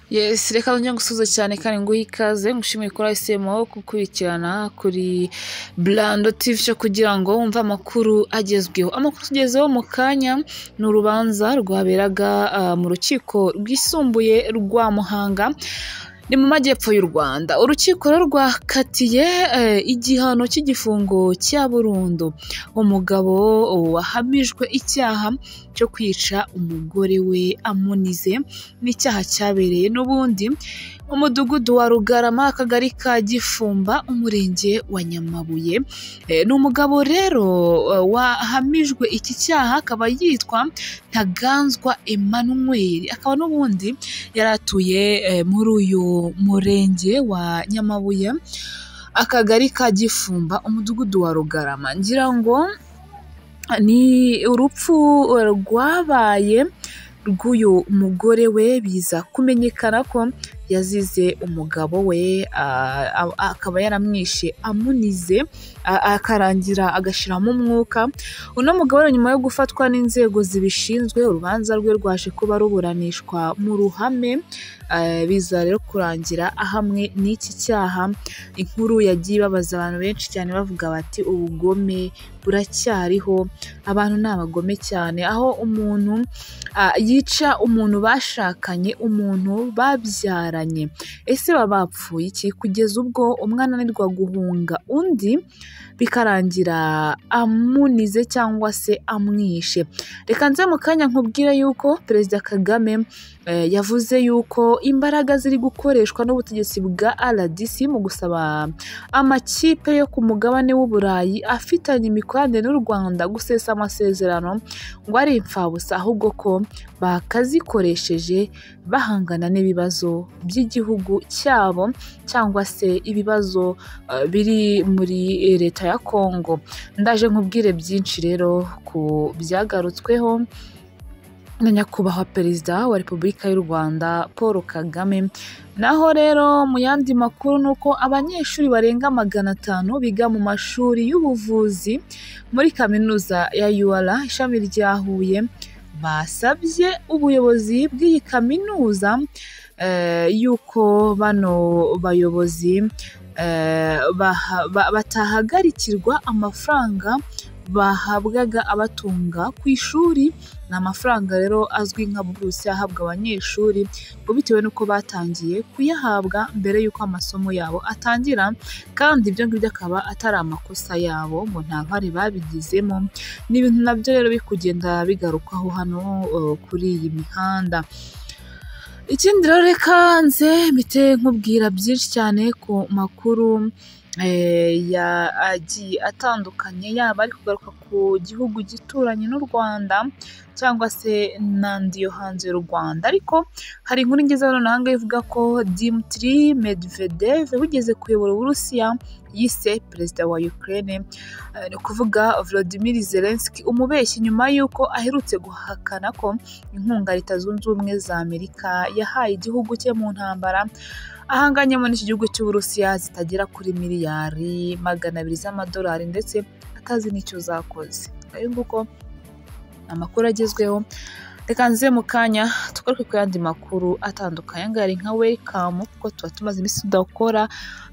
Yes, reka nongere ngusuze cyane kandi nguhe ikaze ngushimiye kuri ISMO gukurikirana kuri Blando TV cyo kugira ngo wumve amakuru agezweho. Amakuru tugezeho mu kanya ni urubanza rwaberaga mu rukiko rwisumbuye rwa Muhanga ni mu majyepfo y'u Rwanda. Urukiko rwakatiye igihano cy'igifungo cya burundu umugabo wahamijwe icyaha cyo kwica umugore we amunize n'icyaha cyabereye n'ubundi mu mudugudu wa Rugarama akagari ka Gifumba umurenge wa Nyamabuye. Ni umugabo rero wahamijwe iki cyaha akaba yitwa Ntaganzwa Emmanuel, akaba n'ubundi yaratuye muri uyu murenge wa Nyamabuye akagari ka Gifumba umudugudu wa Rugarama. Ngira ngo ni urupfu rwabaye rw'uyu mugore we, biza kumenyekana ko yazize umugabo we akaba yaramwishe amunize akarangira agashiramo umwuka. Uno mugabo nyuma yo gufatwa n'inzego zibishinzwe urubanza rwe rwaje kuba ruburanishwa mu ruhame, biza rero kurangira ahamwe n'iki cyaha. Inkuru yagiye ibabaza abantu benshi cyane bavuga bati ubugome buracyariho, abantu ni abagome cyane, aho umuntu yica umuntu bashakanye, umuntu babyaranye. Ese baba bapfuye iki kugeza ubwo umwana ananirwa guhunga undi bikarangira amunize cyangwa se amwishe? Reka nze mu kanya nkubwire yuko Perezida Kagame yavuze yuko imbaraga ziri gukoreshwa n'ubutegetsi bwa RDC mu gusaba amakipe yo ku mugabane w'Uburayi afitanye imikoranire n'u Rwanda gusesa amasezerano ngo ari impfabusa, ahubwo ko bakazikoresheje bahangana n'ibibazo by'igihugu cyabo cyangwa se ibibazo biri muri leta ya Kongo. Ndaje nkubwire byinshi rero ku byagarutsweho na nyakubahwa Perezida wa Repubulika y'u Rwanda Paul Kagame. Naho rero mu yandi makuru ni uko abanyeshuri barenga 500 biga mu mashuri y'ubuvuzi muri kaminuza ya UR ishami rya Huye basabye ubuyobozi bw'iyi kaminuza yuko bano bayobozi batahagarikirwa amafaranga bahabwaga abatunga ku ishuri. Ni amafaranga rero azwi nka buruse ahabwa abanyeshuri ngo bitewe n'uko batangiye kuyahabwa mbere y'uko amasomo yabo atangira, kandi ibyo ngibyo akaba atari amakosa yabo, ngo nta mpare babigizemo. Ni ibintu nabyo rero bikugenda bigarukwaho hano kuri iyi mihanda. Ikindi rero reka nze mpite nkubwira byinshi cyane ku makuru agiye atandukanye, yaba ari kugaruka ku gihugu gituranye n'u Rwanda cyangwa se n'andi yo hanze y'u Rwanda. Ariko hari inkuru ngeze hano nahanga ivuga ko Dmitry Medvedev wigeze kuyobora Uburusiya yise perezida wa Ukraine, ni ukuvuga Volodymyr Zelensky, umubeshyi nyuma y'uko aherutse guhakana ko inkunga Leta Zunze Ubumwe za Amerika yahaye igihugu cye mu ntambara ahanganyemo n'iki gihugu cy'Uburusiya zitagera kuri miliyari 200 z'amadolari ndetse atazi n'icyo zakoze. Ayo nguko amakuru agezweho. Reka nze mu kanya tugaruke ku yandi makuru atandukanye. Ngari nka welcome kuko tuba tumaze iminsi tudakora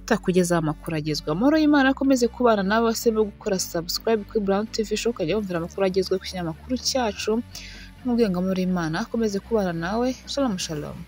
tutakugezaho amakuru agezweho. Amahoro y'Imana akomeze kubana nawe, se no gukora subscribe kuri Blando TV show ukajya wumvira amakuru agezweho ku kinyamakuru cyacu. N'ubwenge amahoro y'Imana akomeze kubana nawe. Shalom shalom.